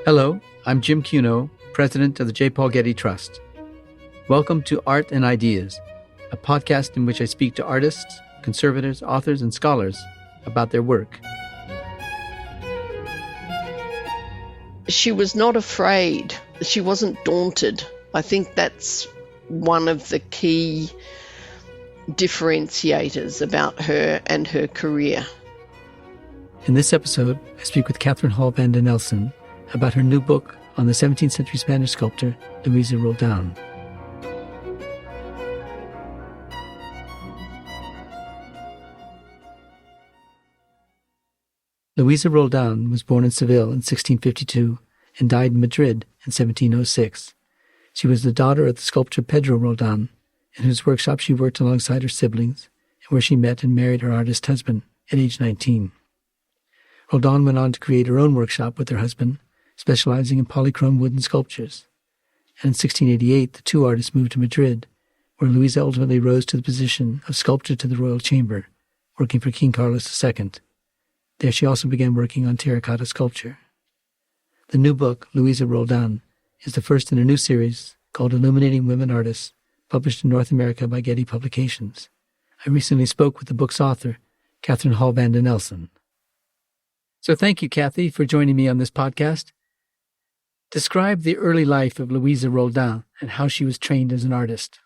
Hello, I'm Jim Cuno, President of the J. Paul Getty Trust. Welcome to Art and Ideas, a podcast in which I speak to artists, conservators, authors, and scholars about their work. She was not afraid. She wasn't daunted. I think that's one of the key differentiators about her and her career. In this episode, I speak with Catherine Hall van den Elsen about her new book on the 17th century Spanish sculptor Luisa Roldán. Luisa Roldán was born in Seville in 1652 and died in Madrid in 1706. She was the daughter of the sculptor Pedro Roldán, in whose workshop she worked alongside her siblings, and where she met and married her artist husband at age 19. Roldán went on to create her own workshop with her husband, specializing in polychrome wooden sculptures. And in 1688, the two artists moved to Madrid, where Luisa ultimately rose to the position of sculptor to the royal chamber, working for King Carlos II. There she also began working on terracotta sculpture. The new book, Luisa Roldán, is the first in a new series called Illuminating Women Artists, published in North America by Getty Publications. I recently spoke with the book's author, Catherine Hall van den Elsen. So thank you, Kathy, for joining me on this podcast. Describe the early life of Luisa Roldán and how she was trained as an artist.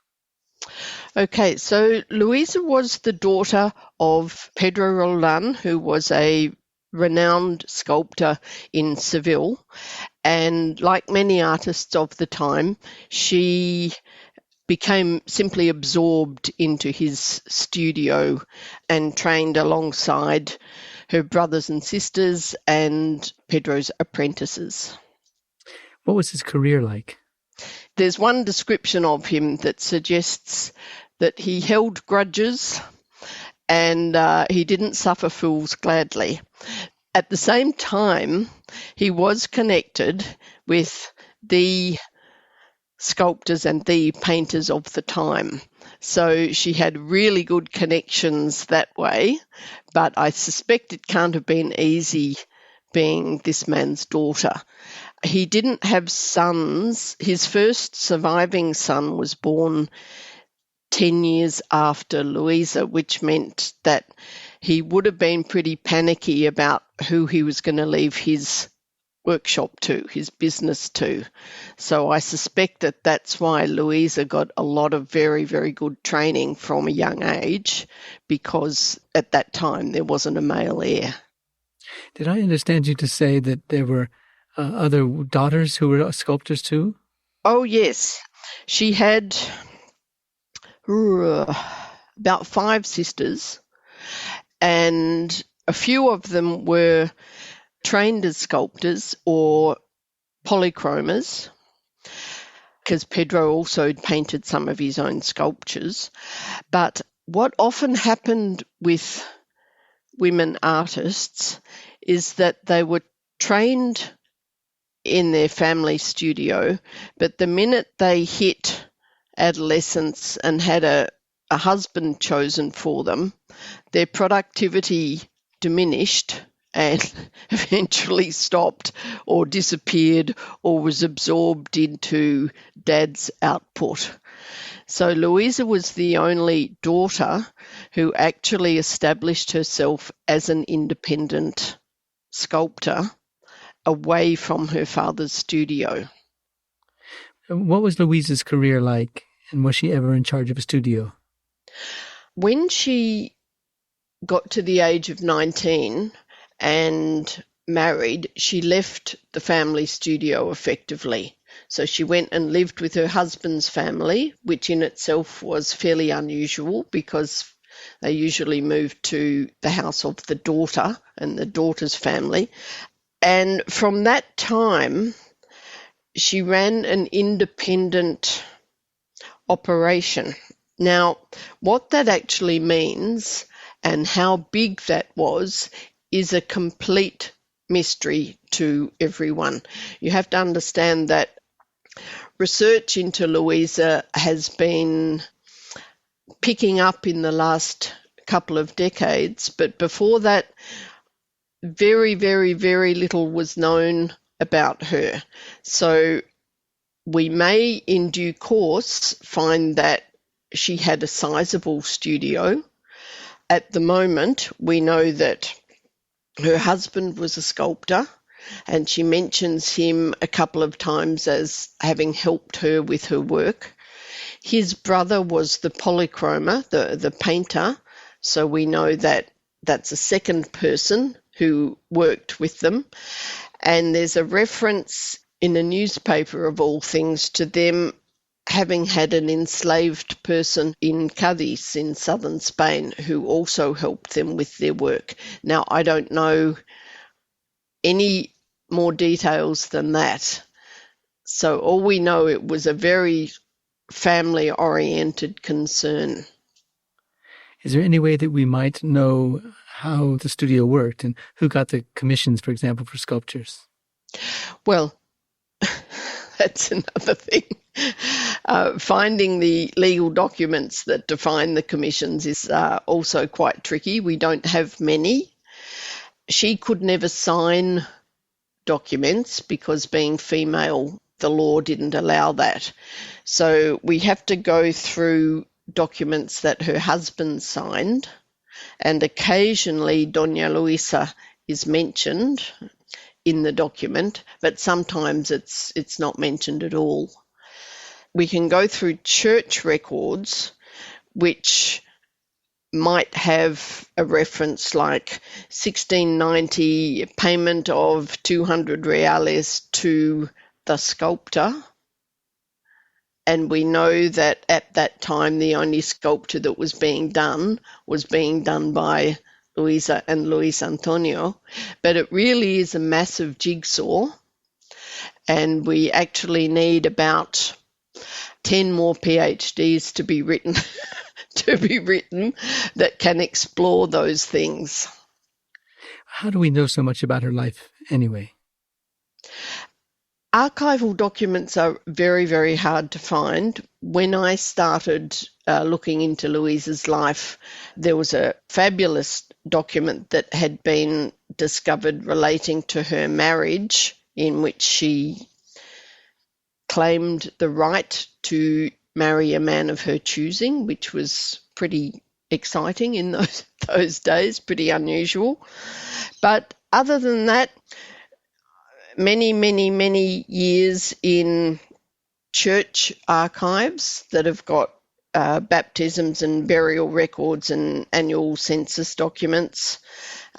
Okay, so Luisa was the daughter of Pedro Roldán, who was a renowned sculptor in Seville. And like many artists of the time, she became simply absorbed into his studio and trained alongside her brothers and sisters and Pedro's apprentices. What was his career like? There's one description of him that suggests that he held grudges and he didn't suffer fools gladly. At the same time, he was connected with the sculptors and the painters of the time. So she had really good connections that way, but I suspect it can't have been easy being this man's daughter. He didn't have sons. His first surviving son was born 10 years after Luisa, which meant that he would have been pretty panicky about who he was going to leave his workshop to, his business to. So I suspect that that's why Luisa got a lot of very, very good training from a young age, because at that time there wasn't a male heir. Did I understand you to say that there were other daughters who were sculptors too? Oh, yes. She had about 5 sisters, and a few of them were trained as sculptors or polychromers, because Pedro also painted some of his own sculptures. But what often happened with women artists is that they were trained in their family studio, but the minute they hit adolescence and had a husband chosen for them, their productivity diminished and eventually stopped or disappeared or was absorbed into dad's output. So Luisa was the only daughter who actually established herself as an independent sculptor away from her father's studio. What was Luisa's career like, and was she ever in charge of a studio? When she got to the age of 19 and married, she left the family studio effectively. So she went and lived with her husband's family, which in itself was fairly unusual because they usually moved to the house of the daughter and the daughter's family. And from that time, she ran an independent operation. Now, what that actually means and how big that was is a complete mystery to everyone. You have to understand that research into Luisa has been picking up in the last couple of decades, but before that, very, very, very little was known about her. So we may in due course find that she had a sizable studio. At the moment, we know that her husband was a sculptor, and she mentions him a couple of times as having helped her with her work. His brother was the polychromer, the painter, so we know that that's a second person who worked with them. And there's a reference in a newspaper, of all things, to them having had an enslaved person in Cadiz in southern Spain who also helped them with their work. Now, I don't know any more details than that. So all we know, it was a very family-oriented concern. Is there any way that we might know how the studio worked and who got the commissions, for example, for sculptures? Well, that's another thing. Finding the legal documents that define the commissions is also quite tricky. We don't have many. She could never sign documents because, being female, the law didn't allow that. So we have to go through documents that her husband signed, and occasionally Doña Luisa is mentioned in the document, but sometimes it's not mentioned at all. We can go through church records, which might have a reference like 1690 payment of 200 reales to the sculptor. And we know that at that time, the only sculpture that was being done by Luisa and Luis Antonio. But it really is a massive jigsaw. And we actually need about 10 more PhDs to be written that can explore those things. How do we know so much about her life anyway? Archival documents are very, very hard to find. When I started looking into Luisa's life, there was a fabulous document that had been discovered relating to her marriage, in which she claimed the right to marry a man of her choosing, which was pretty exciting in those days, pretty unusual. But other than that, many years in church archives that have got baptisms and burial records and annual census documents.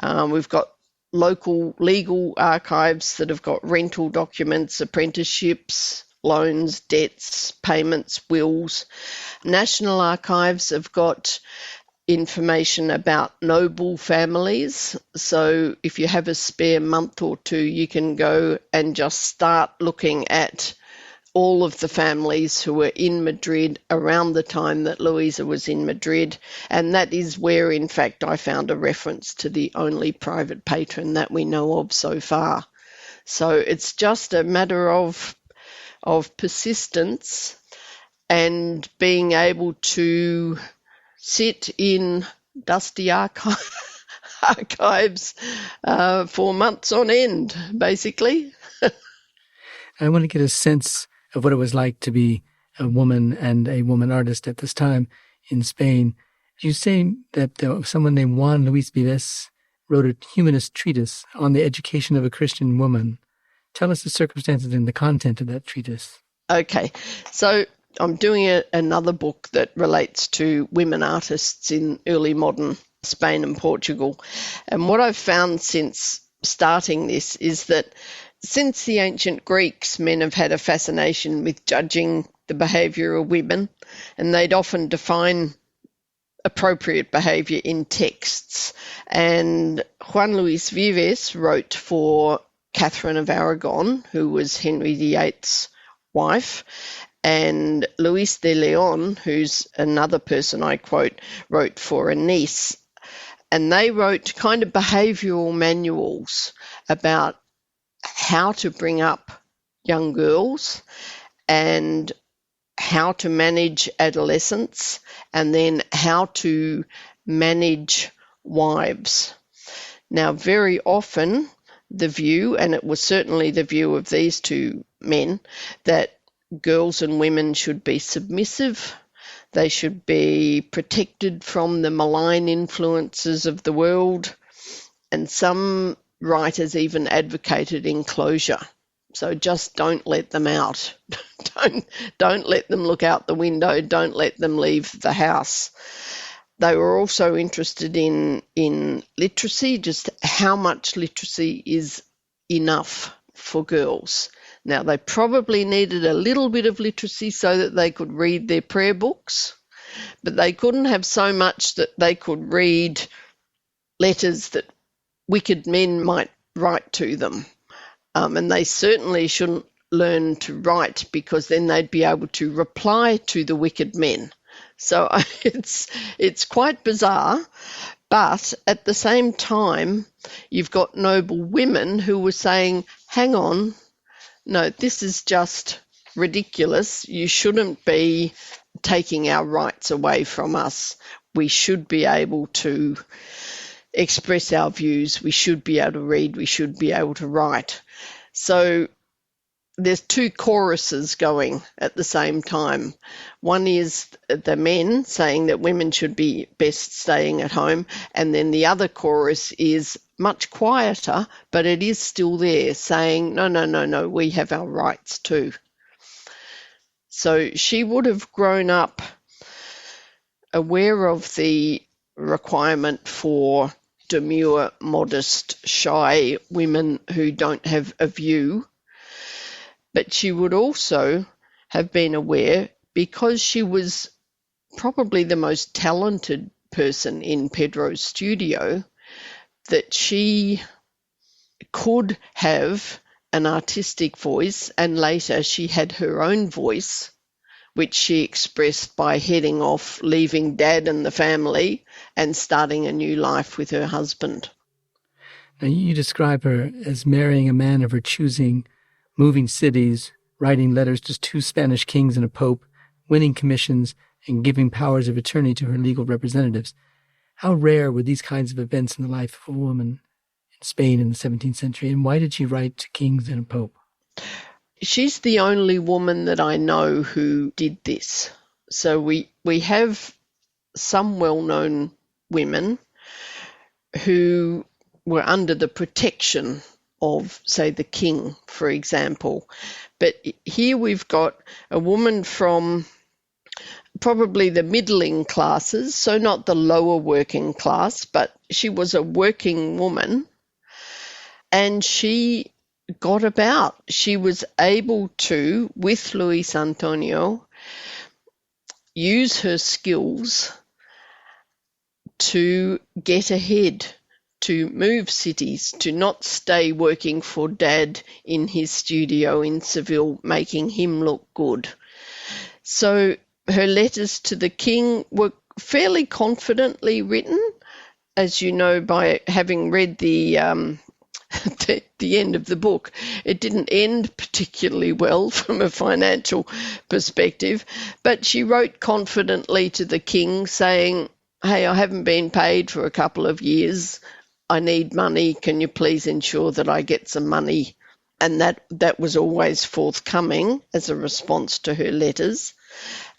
We've got local legal archives that have got rental documents, apprenticeships, loans, debts, payments, wills. National archives have got information about noble families. So if you have a spare month or two, you can go and just start looking at all of the families who were in Madrid around the time that Luisa was in Madrid. And that is where, in fact, I found a reference to the only private patron that we know of so far. So it's just a matter of persistence and being able to sit in dusty archives for months on end, basically. I want to get a sense of what it was like to be a woman and a woman artist at this time in Spain. You say that someone named Juan Luis Vives wrote a humanist treatise on the education of a Christian woman. Tell us the circumstances and the content of that treatise. Okay, so I'm doing another book that relates to women artists in early modern Spain and Portugal. And what I've found since starting this is that since the ancient Greeks, men have had a fascination with judging the behaviour of women, and they'd often define appropriate behaviour in texts. And Juan Luis Vives wrote for Catherine of Aragon, who was Henry VIII's wife, and Luis de Leon, who's another person I quote, wrote for a niece. And they wrote kind of behavioural manuals about how to bring up young girls and how to manage adolescents, and then how to manage wives. Now, very often the view, and it was certainly the view of these two men, that girls and women should be submissive. They should be protected from the malign influences of the world. And some writers even advocated enclosure. So just don't let them out. Don't let them look out the window. Don't let them leave the house. They were also interested in literacy, just how much literacy is enough for girls. Now, they probably needed a little bit of literacy so that they could read their prayer books, but they couldn't have so much that they could read letters that wicked men might write to them. And they certainly shouldn't learn to write, because then they'd be able to reply to the wicked men. So it's quite bizarre. But at the same time, you've got noble women who were saying, hang on, no, this is just ridiculous. You shouldn't be taking our rights away from us. We should be able to express our views. We should be able to read. We should be able to write. So there's two choruses going at the same time. One is the men saying that women should be best staying at home, and then the other chorus is much quieter, but it is still there, saying, no, we have our rights too. So she would have grown up aware of the requirement for demure, modest, shy women who don't have a view. But she would also have been aware, because she was probably the most talented person in Pedro's studio, that she could have an artistic voice, and later she had her own voice, which she expressed by heading off, leaving Dad and the family, and starting a new life with her husband. Now, you describe her as marrying a man of her choosing, moving cities, writing letters to 2 Spanish kings and a pope, winning commissions, and giving powers of attorney to her legal representatives. How rare were these kinds of events in the life of a woman in Spain in the 17th century, and why did she write to kings and a pope? She's the only woman that I know who did this. So we have some well-known women who were under the protection of, say, the king, for example. But here we've got a woman from probably the middling classes, so not the lower working class, but she was a working woman, and she got about. She was able to, with Luis Antonio, use her skills to get ahead, to move cities, to not stay working for Dad in his studio in Seville, making him look good. So her letters to the king were fairly confidently written, as you know by having read the end of the book. It didn't end particularly well from a financial perspective, but she wrote confidently to the king saying, hey, I haven't been paid for a couple of years. I need money. Can you please ensure that I get some money? And that was always forthcoming as a response to her letters.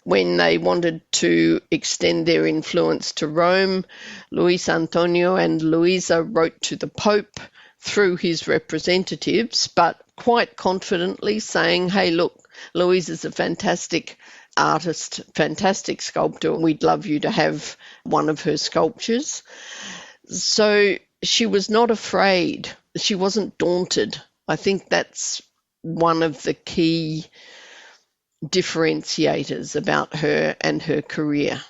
When they wanted to extend their influence to Rome, Luis Antonio and Luisa wrote to the Pope through his representatives, but quite confidently saying, hey, look, Louise is a fantastic artist, fantastic sculptor. We'd love you to have one of her sculptures. So she was not afraid. She wasn't daunted. I think that's one of the key differentiators about her and her career.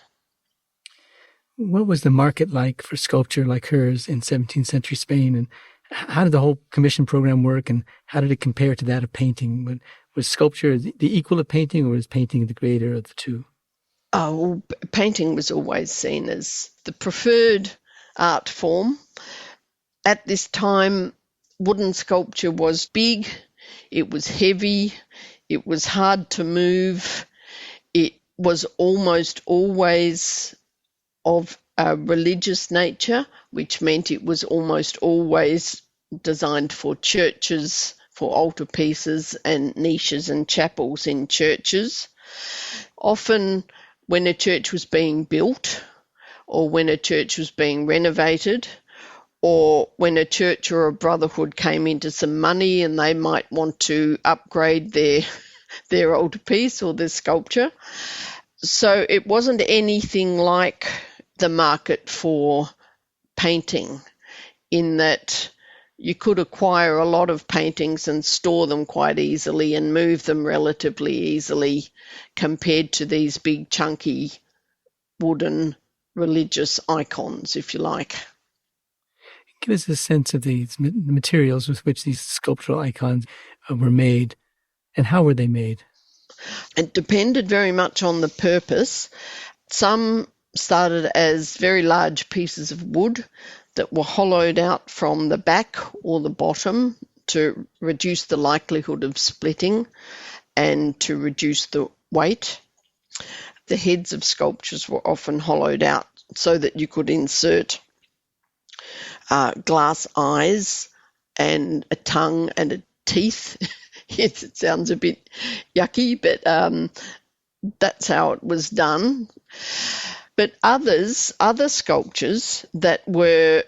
What was the market like for sculpture like hers in 17th century Spain, and how did the whole commission program work, and how did it compare to that of painting? Was sculpture the equal of painting, or was painting the greater of the two? Oh, well, painting was always seen as the preferred art form. At this time, wooden sculpture was big, it was heavy, it was hard to move, it was almost always of a religious nature, which meant it was almost always designed for churches, for altarpieces and niches and chapels in churches. Often when a church was being built, or when a church was being renovated, or when a church or a brotherhood came into some money and they might want to upgrade their altarpiece or their sculpture. So it wasn't anything like the market for painting, in that you could acquire a lot of paintings and store them quite easily and move them relatively easily compared to these big chunky wooden religious icons, if you like. Give us a sense of the materials with which these sculptural icons were made, and how were they made? It depended very much on the purpose. Some started as very large pieces of wood that were hollowed out from the back or the bottom to reduce the likelihood of splitting and to reduce the weight. The heads of sculptures were often hollowed out so that you could insert glass eyes and a tongue and a teeth. Yes, it sounds a bit yucky, but that's how it was done. But other sculptures that were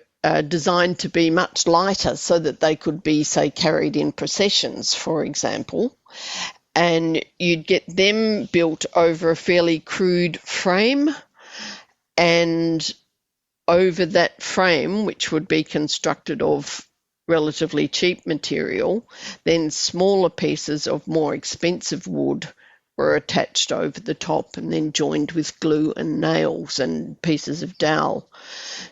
designed to be much lighter so that they could be, say, carried in processions, for example, and you'd get them built over a fairly crude frame, and over that frame, which would be constructed of relatively cheap material, then smaller pieces of more expensive wood were attached over the top and then joined with glue and nails and pieces of dowel.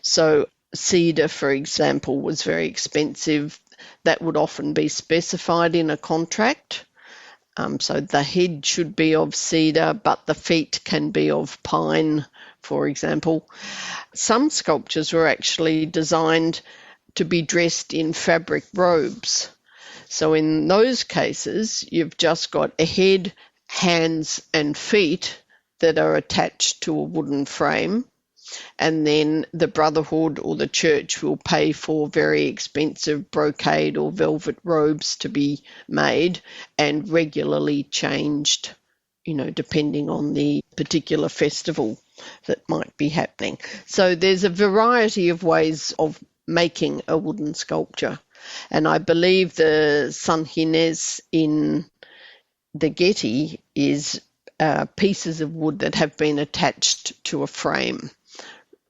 So cedar, for example, was very expensive. That would often be specified in a contract. So the head should be of cedar, but the feet can be of pine, for example. Some sculptures were actually designed to be dressed in fabric robes. So in those cases, you've just got a head, hands and feet that are attached to a wooden frame, and then the brotherhood or the church will pay for very expensive brocade or velvet robes to be made and regularly changed, depending on the particular festival that might be happening. So there's a variety of ways of making a wooden sculpture, and I believe the San Ginés in the Getty is pieces of wood that have been attached to a frame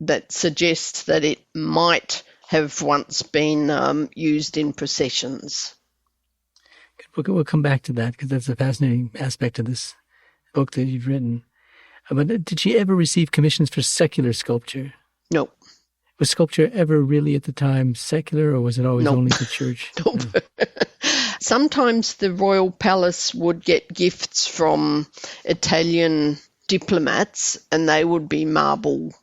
that suggests that it might have once been used in processions. We'll come back to that because that's a fascinating aspect of this book that you've written. But did she ever receive commissions for secular sculpture? No. Was sculpture ever really at the time secular, or was it always Nope. only for church? Nope. Sometimes the royal palace would get gifts from Italian diplomats, and they would be marble,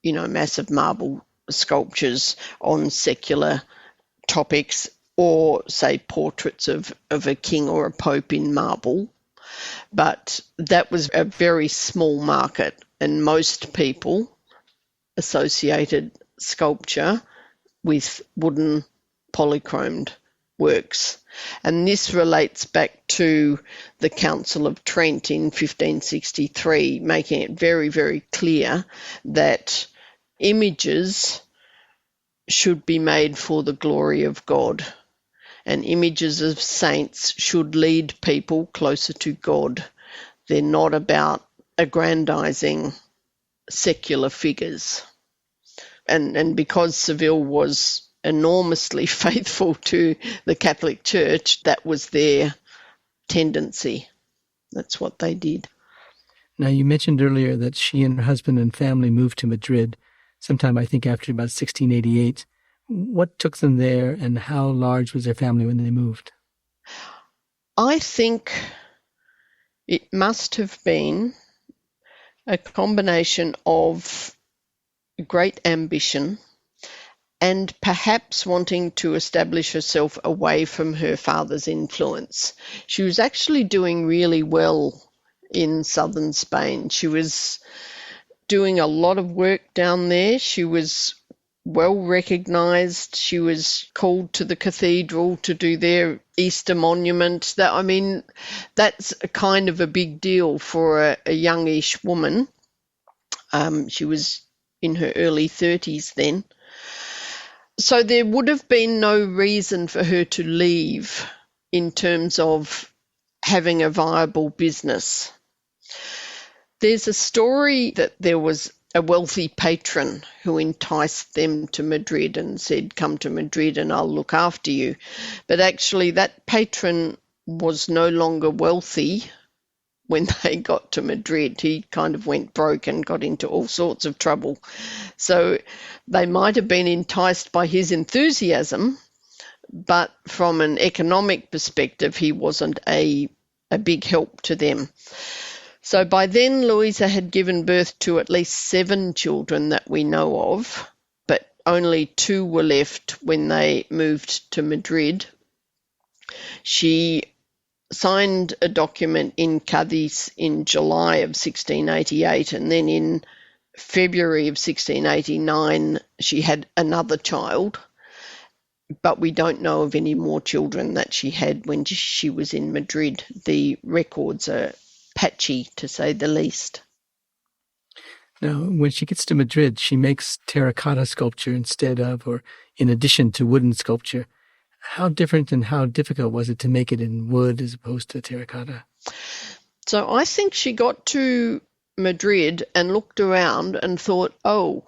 massive marble sculptures on secular topics, or say portraits of a king or a pope in marble. But that was a very small market, and most people associated sculpture with wooden polychromed works. And this relates back to the Council of Trent in 1563, making it very, very clear that images should be made for the glory of God, and images of saints should lead people closer to God. They're not about aggrandizing secular figures. And because Seville was enormously faithful to the Catholic Church, that was their tendency. That's what they did. Now, you mentioned earlier that she and her husband and family moved to Madrid sometime, I think, after about 1688. What took them there, and how large was their family when they moved? I think it must have been a combination of great ambition and perhaps wanting to establish herself away from her father's influence. She was actually doing really well in southern Spain. She was doing a lot of work down there. She was well recognised. She was called to the cathedral to do their Easter monument. That's a kind of a big deal for a youngish woman. She was in her early 30s then. So there would have been no reason for her to leave in terms of having a viable business. There's a story that there was a wealthy patron who enticed them to Madrid and said, come to Madrid and I'll look after you. But actually that patron was no longer wealthy when they got to Madrid. He kind of went broke and got into all sorts of trouble. So they might have been enticed by his enthusiasm, but from an economic perspective, he wasn't a big help to them. So by then, Luisa had given birth to at least 7 children that we know of, but only 2 were left when they moved to Madrid. She signed a document in Cadiz in July of 1688, and then in February of 1689, she had another child, but we don't know of any more children that she had when she was in Madrid. The records are patchy, to say the least. Now, when she gets to Madrid, she makes terracotta sculpture instead of, or in addition to wooden sculpture. How different and how difficult was it to make it in wood as opposed to terracotta? So I think she got to Madrid and looked around and thought, oh,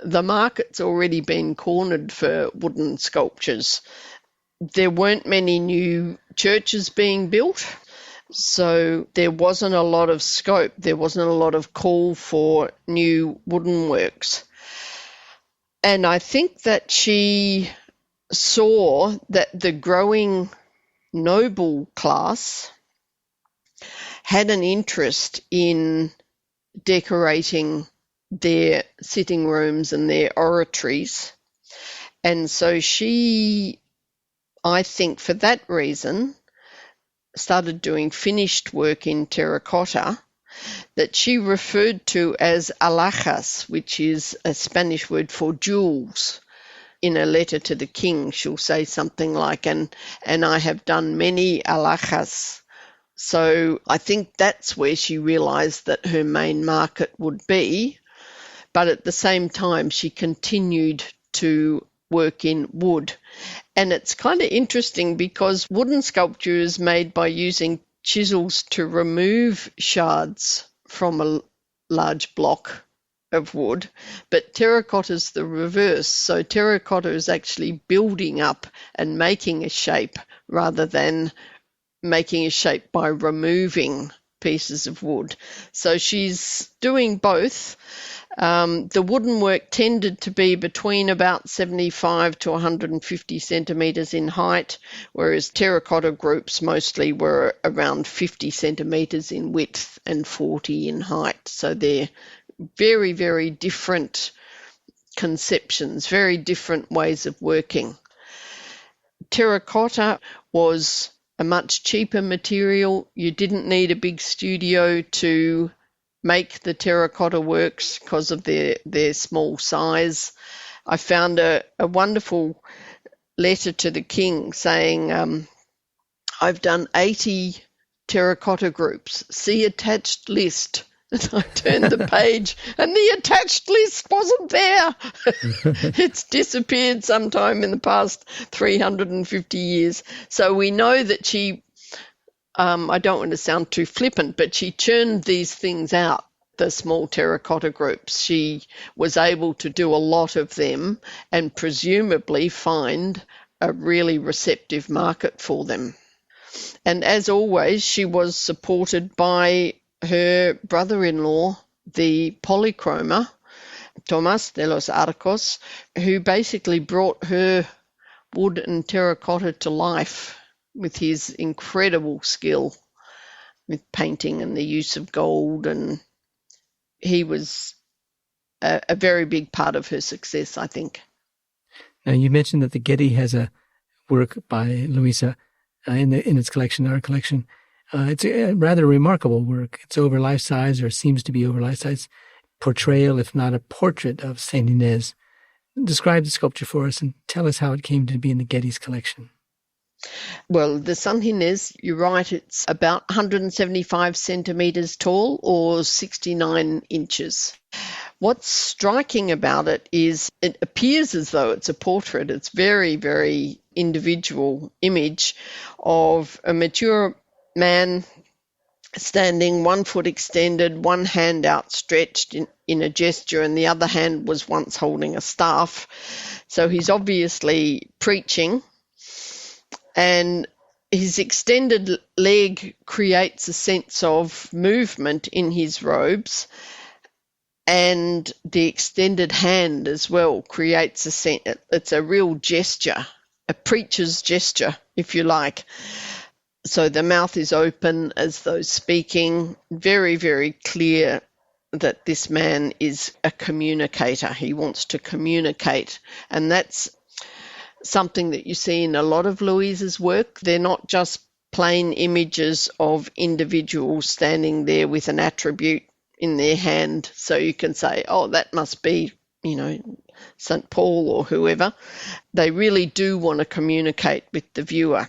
the market's already been cornered for wooden sculptures. There weren't many new churches being built. So there wasn't a lot of scope. There wasn't a lot of call for new wooden works. And I think that she saw that the growing noble class had an interest in decorating their sitting rooms and their oratories. And so she, I think for that reason, started doing finished work in terracotta that she referred to as alhajas, which is a Spanish word for jewels. In a letter to the king, she'll say something like, and I have done many alhajas. So I think that's where she realised that her main market would be. But at the same time, she continued to work in wood. And it's kind of interesting because wooden sculpture is made by using chisels to remove shards from a large block of wood, but terracotta is the reverse. So terracotta is actually building up and making a shape rather than making a shape by removing pieces of wood. So she's doing both. The wooden work tended to be between about 75 to 150 centimetres in height, whereas terracotta groups mostly were around 50 centimetres in width and 40 in height. So they're very, very different conceptions, very different ways of working. Terracotta was a much cheaper material. You didn't need a big studio to make the terracotta works because of their small size. I found a wonderful letter to the king saying, I've done 80 terracotta groups. See attached list. And I turned the page and the attached list wasn't there. It's disappeared sometime in the past 350 years. So we know that she, I don't want to sound too flippant, but she churned these things out, the small terracotta groups. She was able to do a lot of them and presumably find a really receptive market for them. And as always, she was supported by her brother-in-law, the polychromer, Tomás de los Arcos, who basically brought her wood and terracotta to life with his incredible skill with painting and the use of gold. And he was a very big part of her success, I think. Now, you mentioned that the Getty has a work by Luisa in its collection, our collection. It's a rather remarkable work. It's over life-size, or seems to be over life-size, portrayal, if not a portrait, of Saint Inez. Describe the sculpture for us and tell us how it came to be in the Getty's collection. Well, the San Ginés, you're right, it's about 175 centimetres tall or 69 inches. What's striking about it is it appears as though it's a portrait. It's very, very individual image of a mature man standing, 1 foot extended, one hand outstretched in a gesture, and the other hand was once holding a staff. So he's obviously preaching, and his extended leg creates a sense of movement in his robes, and the extended hand as well creates a sense. It's a real gesture, a preacher's gesture, if you like. So the mouth is open as though speaking, very, very clear that this man is a communicator. He wants to communicate. And that's something that you see in a lot of Luisa's work. They're not just plain images of individuals standing there with an attribute in their hand. So you can say, oh, that must be, St. Paul or whoever. They really do want to communicate with the viewer.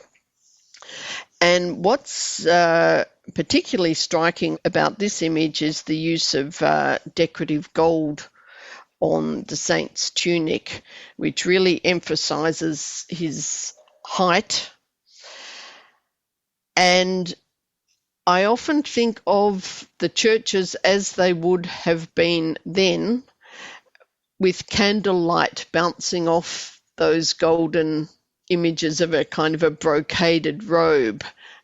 And what's particularly striking about this image is the use of decorative gold on the saint's tunic, which really emphasizes his height. And I often think of the churches as they would have been then, with candlelight bouncing off those golden images of a kind of a brocaded robe,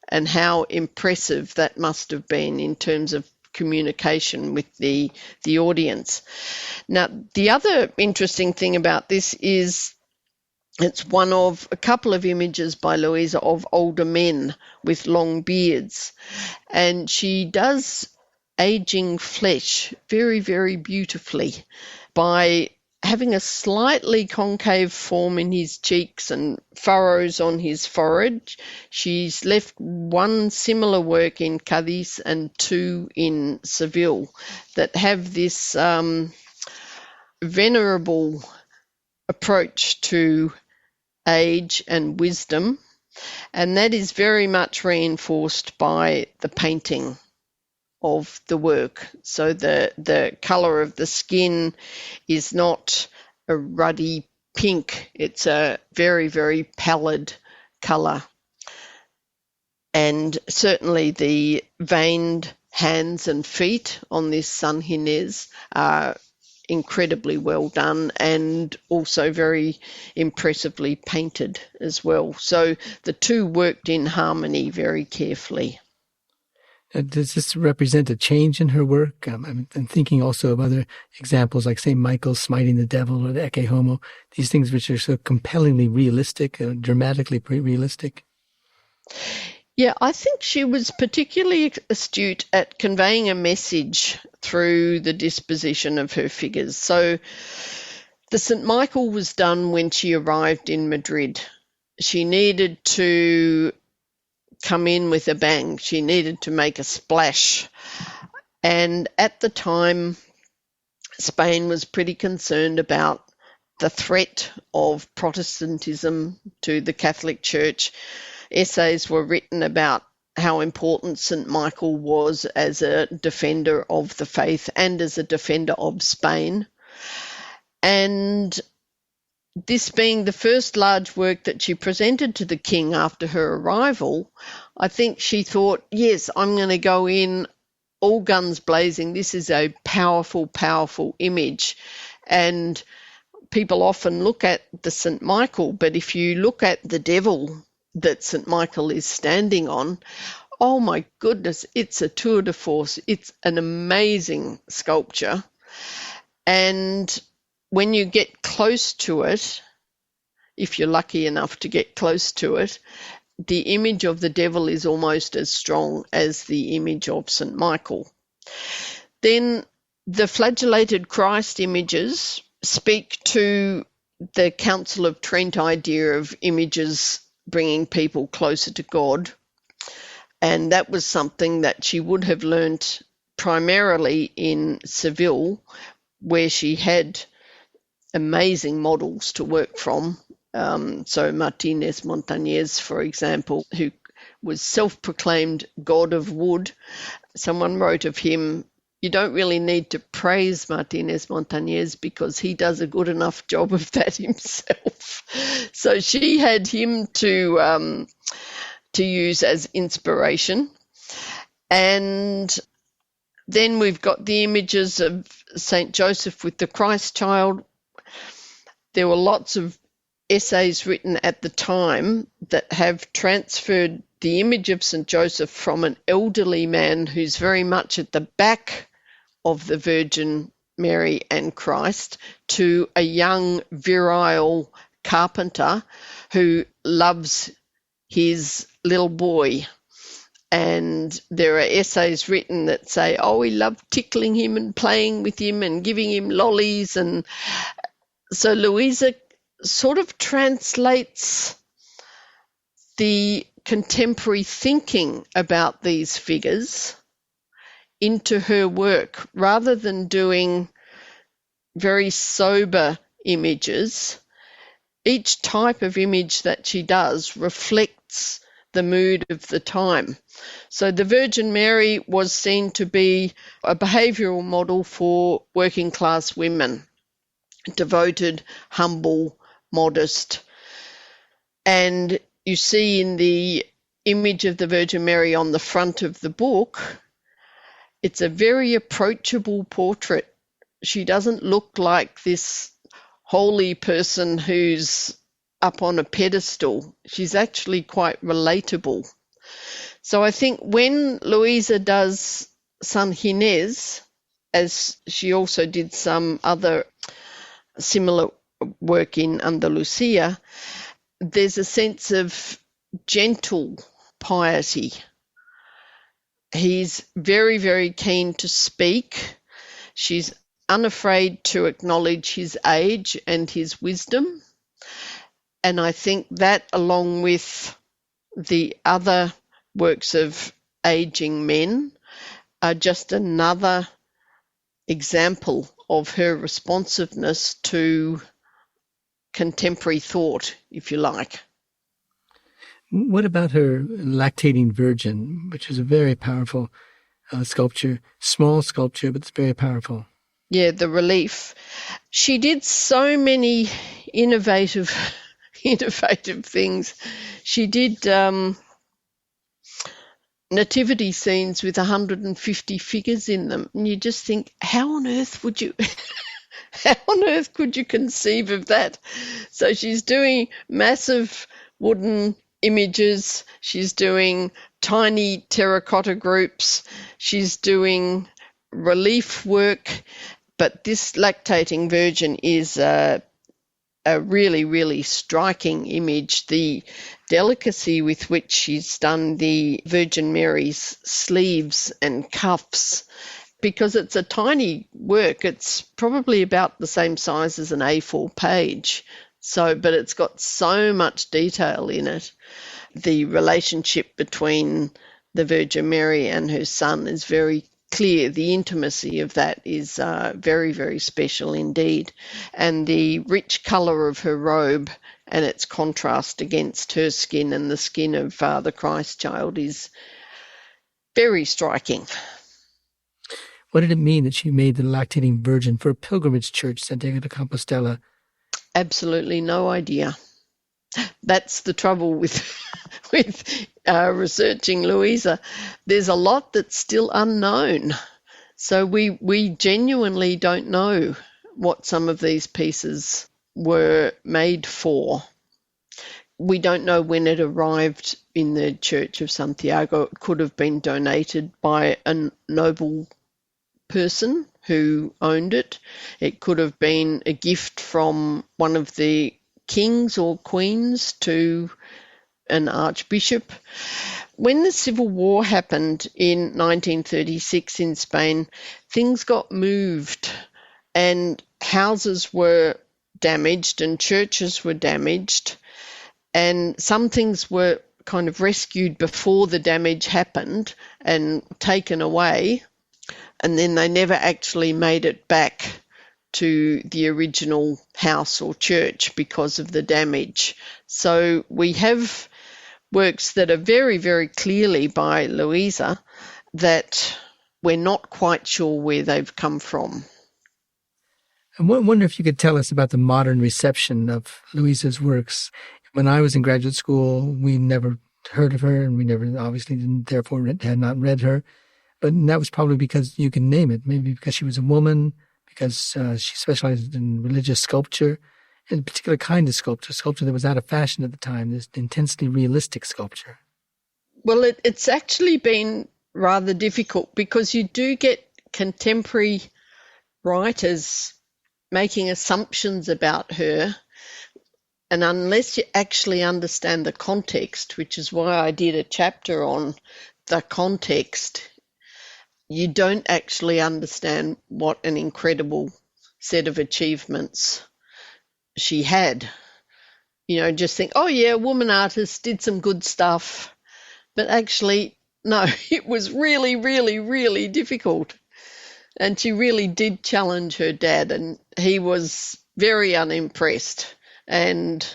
and how impressive that must have been in terms of communication with the audience. Now, the other interesting thing about this is it's one of a couple of images by Luisa of older men with long beards, and she does aging flesh very, very beautifully by having a slightly concave form in his cheeks and furrows on his forehead. She's left one similar work in Cadiz and 2 in Seville that have this venerable approach to age and wisdom, and that is very much reinforced by the painting of the work. So the colour of the skin is not a ruddy pink, it's a very, very pallid colour. And certainly the veined hands and feet on this San Ginés are incredibly well done and also very impressively painted as well. So the two worked in harmony very carefully. Does this represent a change in her work? I'm thinking also of other examples like St. Michael smiting the devil or the Ecce Homo, these things which are so compellingly realistic, dramatically realistic. Yeah, I think she was particularly astute at conveying a message through the disposition of her figures. So the St. Michael was done when she arrived in Madrid. She needed to come in with a bang. She needed to make a splash. And at the time, Spain was pretty concerned about the threat of Protestantism to the Catholic Church. Essays were written about how important St. Michael was as a defender of the faith and as a defender of Spain. And this being the first large work that she presented to the king after her arrival, I think she thought, yes, I'm going to go in all guns blazing. This is a powerful, powerful image. And people often look at the St. Michael, but if you look at the devil that St. Michael is standing on, oh my goodness, it's a tour de force. It's an amazing sculpture. And when you get close to it, if you're lucky enough to get close to it, the image of the devil is almost as strong as the image of St. Michael. Then the flagellated Christ images speak to the Council of Trent idea of images bringing people closer to God. And that was something that she would have learnt primarily in Seville, where she had amazing models to work from. So Martínez Montañez, for example, who was self-proclaimed god of wood. Someone wrote of him, you don't really need to praise Martínez Montañez because he does a good enough job of that himself. So she had him to use as inspiration. And then we've got the images of St. Joseph with the Christ child. There were lots of essays written at the time that have transferred the image of St. Joseph from an elderly man who's very much at the back of the Virgin Mary and Christ to a young, virile carpenter who loves his little boy. And there are essays written that say, oh, he loved tickling him and playing with him and giving him lollies. And so Luisa sort of translates the contemporary thinking about these figures into her work rather than doing very sober images. Each type of image that she does reflects the mood of the time. So the Virgin Mary was seen to be a behavioural model for working class women, devoted, humble, modest. And you see in the image of the Virgin Mary on the front of the book, it's a very approachable portrait. She doesn't look like this holy person who's up on a pedestal. She's actually quite relatable. So I think when Luisa does San Ginés, as she also did some other similar work in Andalusia, there's a sense of gentle piety. He's very, very keen to speak. She's unafraid to acknowledge his age and his wisdom. And I think that, along with the other works of aging men, are just another example of her responsiveness to contemporary thought, if you like. What about her lactating virgin, which is a very powerful sculpture, small sculpture, but it's very powerful? Yeah, the relief. She did so many innovative things. She did nativity scenes with 150 figures in them, and you just think, how on earth could you conceive of that? So she's doing massive wooden images, she's doing tiny terracotta groups, she's doing relief work, but this lactating virgin is a really, really striking image. The delicacy with which she's done the Virgin Mary's sleeves and cuffs, because it's a tiny work. It's probably about the same size as an A4 page. But it's got so much detail in it. The relationship between the Virgin Mary and her son is very clear. The intimacy of that is very, very special indeed. And the rich colour of her robe and its contrast against her skin and the skin of the Christ child is very striking. What did it mean that she made the lactating virgin for a pilgrimage church, Santiago de Compostela? Absolutely no idea. That's the trouble with researching Luisa. There's a lot that's still unknown. So we genuinely don't know what some of these pieces were made for. We don't know when it arrived in the Church of Santiago. It could have been donated by a noble person who owned it. It could have been a gift from one of the kings or queens to an archbishop. When the Civil War happened in 1936 in Spain, things got moved and houses were damaged and churches were damaged, and some things were kind of rescued before the damage happened and taken away, and then they never actually made it back to the original house or church because of the damage. So we have works that are very, very clearly by Luisa that we're not quite sure where they've come from. I wonder if you could tell us about the modern reception of Luisa's works. When I was in graduate school, we never heard of her, and we never obviously didn't, therefore had not read her. But that was probably because you can name it, maybe because she was a woman, because she specialized in religious sculpture, and a particular kind of sculpture that was out of fashion at the time, this intensely realistic sculpture. Well, it's actually been rather difficult because you do get contemporary writers making assumptions about her, and unless you actually understand the context, which is why I did a chapter on the context, you don't actually understand what an incredible set of achievements she had. You know, just think, oh yeah, woman artist, did some good stuff. But actually, no, it was really, really, really difficult. And she really did challenge her dad, and he was very unimpressed. And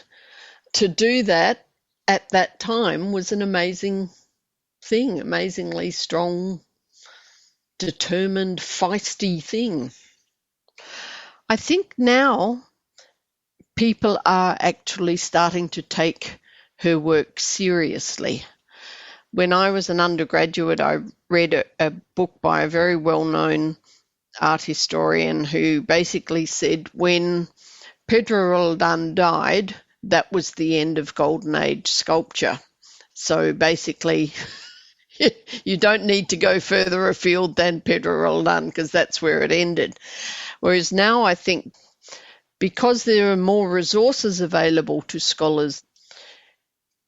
to do that at that time was an amazing thing, amazingly strong, determined, feisty thing. I think now people are actually starting to take her work seriously. When I was an undergraduate, I read a book by a very well-known art historian who basically said when Pedro Roldán died, that was the end of Golden Age sculpture. So basically, you don't need to go further afield than Pedro Roldán because that's where it ended. Whereas now I think because there are more resources available to scholars,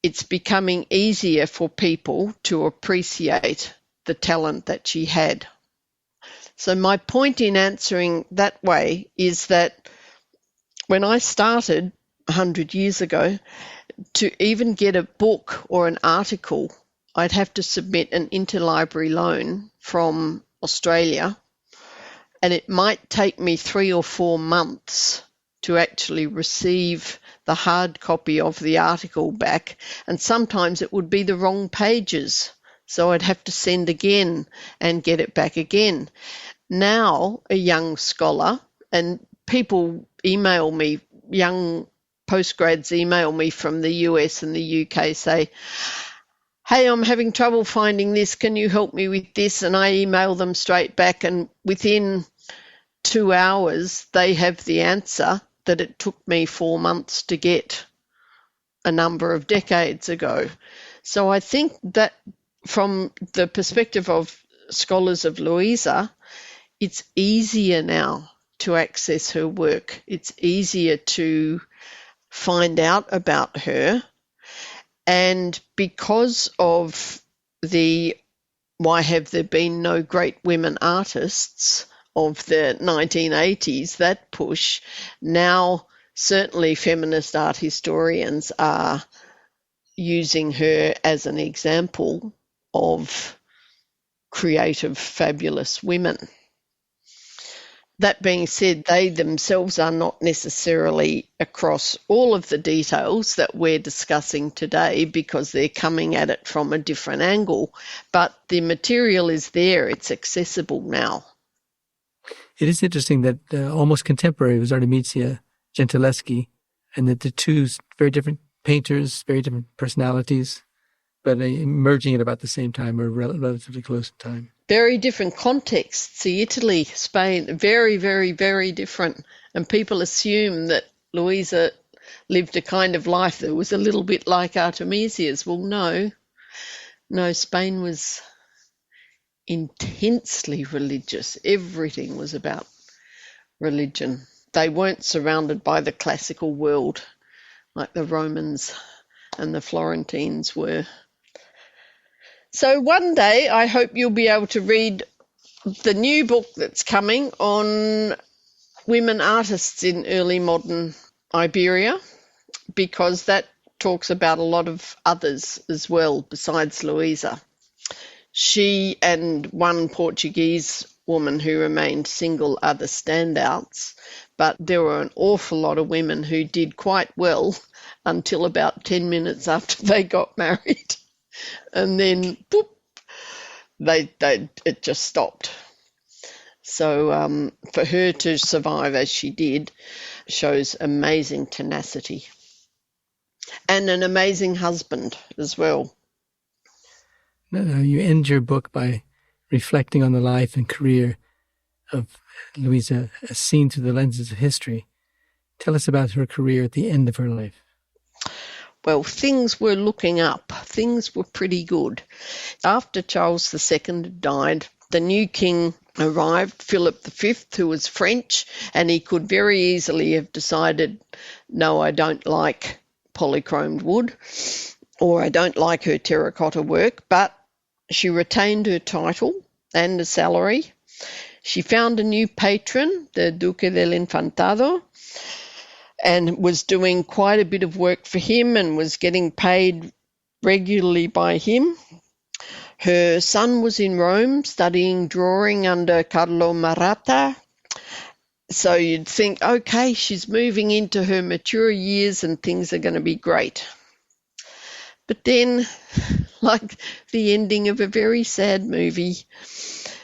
it's becoming easier for people to appreciate the talent that she had. So my point in answering that way is that when I started 100 years ago, to even get a book or an article, I'd have to submit an interlibrary loan from Australia, and it might take me 3 or 4 months to actually receive the hard copy of the article back, and sometimes it would be the wrong pages, so I'd have to send again and get it back again. Now a young scholar, and people email me, young postgrads email me from the US and the UK, say, hey, I'm having trouble finding this, can you help me with this? And I email them straight back, and within 2 hours they have the answer that it took me 4 months to get a number of decades ago. So I think that from the perspective of scholars of Luisa, it's easier now to access her work. It's easier to find out about her. And because of the why have there been no great women artists of the 1980s, that push, now certainly feminist art historians are using her as an example of creative, fabulous women. That being said, they themselves are not necessarily across all of the details that we're discussing today because they're coming at it from a different angle, but the material is there, it's accessible now. It is interesting that almost contemporary was Artemisia Gentileschi, and that the two very different painters, very different personalities, but emerging at about the same time or relatively close in time. Very different contexts. See, Italy, Spain, very, very, very different. And people assume that Luisa lived a kind of life that was a little bit like Artemisia's. Well, no, Spain was intensely religious. Everything was about religion. They weren't surrounded by the classical world like the Romans and the Florentines were. So one day I hope you'll be able to read the new book that's coming on women artists in early modern Iberia, because that talks about a lot of others as well besides Luisa. She and one Portuguese woman who remained single are the standouts, but there were an awful lot of women who did quite well until about 10 minutes after they got married. And then, boop, it just stopped. So for her to survive as she did shows amazing tenacity. And an amazing husband as well. Now, you end your book by reflecting on the life and career of Luisa as seen through the lenses of history. Tell us about her career at the end of her life. Well, things were looking up. Things were pretty good. After Charles II died, the new king arrived, Philip V, who was French, and he could very easily have decided, no, I don't like polychromed wood, or I don't like her terracotta work, but she retained her title and the salary. She found a new patron, the Duque del Infantado, and was doing quite a bit of work for him and was getting paid regularly by him. Her son was in Rome studying drawing under Carlo Maratta. So you'd think, okay, she's moving into her mature years and things are going to be great. But then, like the ending of a very sad movie,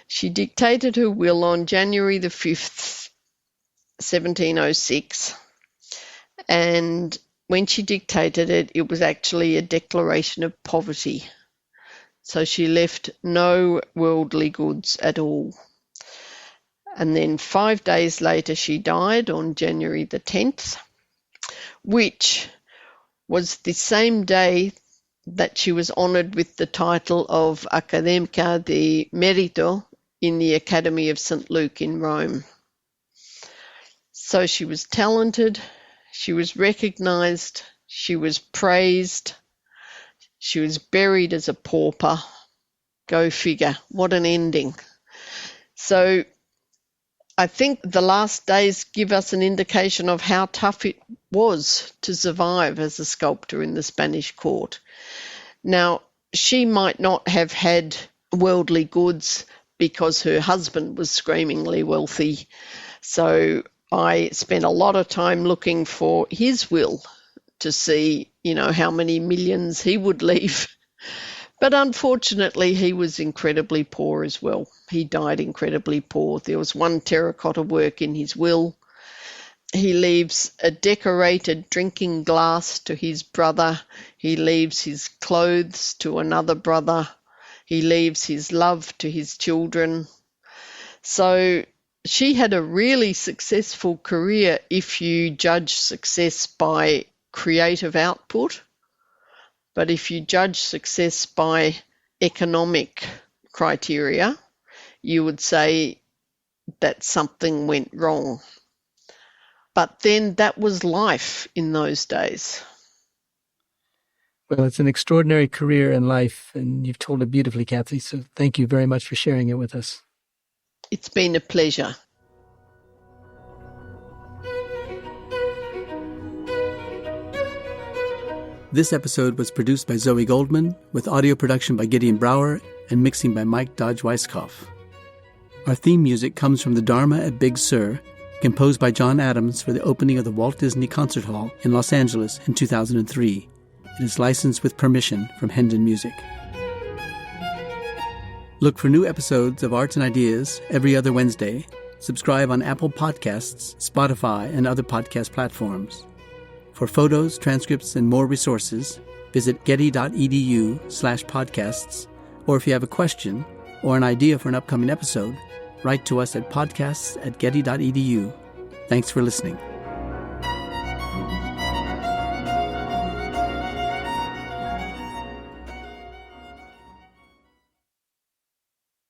she dictated her will on January the 5th, 1706. And when she dictated it, it was actually a declaration of poverty. So she left no worldly goods at all. And then 5 days later, she died on January the 10th, which was the same day that she was honoured with the title of Academica de Merito in the Academy of St. Luke in Rome. So she was talented, she was recognised, she was praised, she was buried as a pauper. Go figure, what an ending. So I think the last days give us an indication of how tough it was to survive as a sculptor in the Spanish court. Now, she might not have had worldly goods because her husband was screamingly wealthy. So I spent a lot of time looking for his will to see, how many millions he would leave. But unfortunately, he was incredibly poor as well. He died incredibly poor. There was one terracotta work in his will. He leaves a decorated drinking glass to his brother. He leaves his clothes to another brother. He leaves his love to his children. So she had a really successful career if you judge success by creative output. But if you judge success by economic criteria, you would say that something went wrong. But then that was life in those days. Well, it's an extraordinary career and life, and you've told it beautifully, Kathy, so thank you very much for sharing it with us. It's been a pleasure. This episode was produced by Zoe Goldman, with audio production by Gideon Brower and mixing by Mike Dodge-Weisskopf. Our theme music comes from the Dharma at Big Sur, composed by John Adams for the opening of the Walt Disney Concert Hall in Los Angeles in 2003. It is licensed with permission from Hendon Music. Look for new episodes of Arts and Ideas every other Wednesday. Subscribe on Apple Podcasts, Spotify, and other podcast platforms. For photos, transcripts, and more resources, visit getty.edu/podcasts, or if you have a question or an idea for an upcoming episode, write to us at podcasts@getty.edu. Thanks for listening.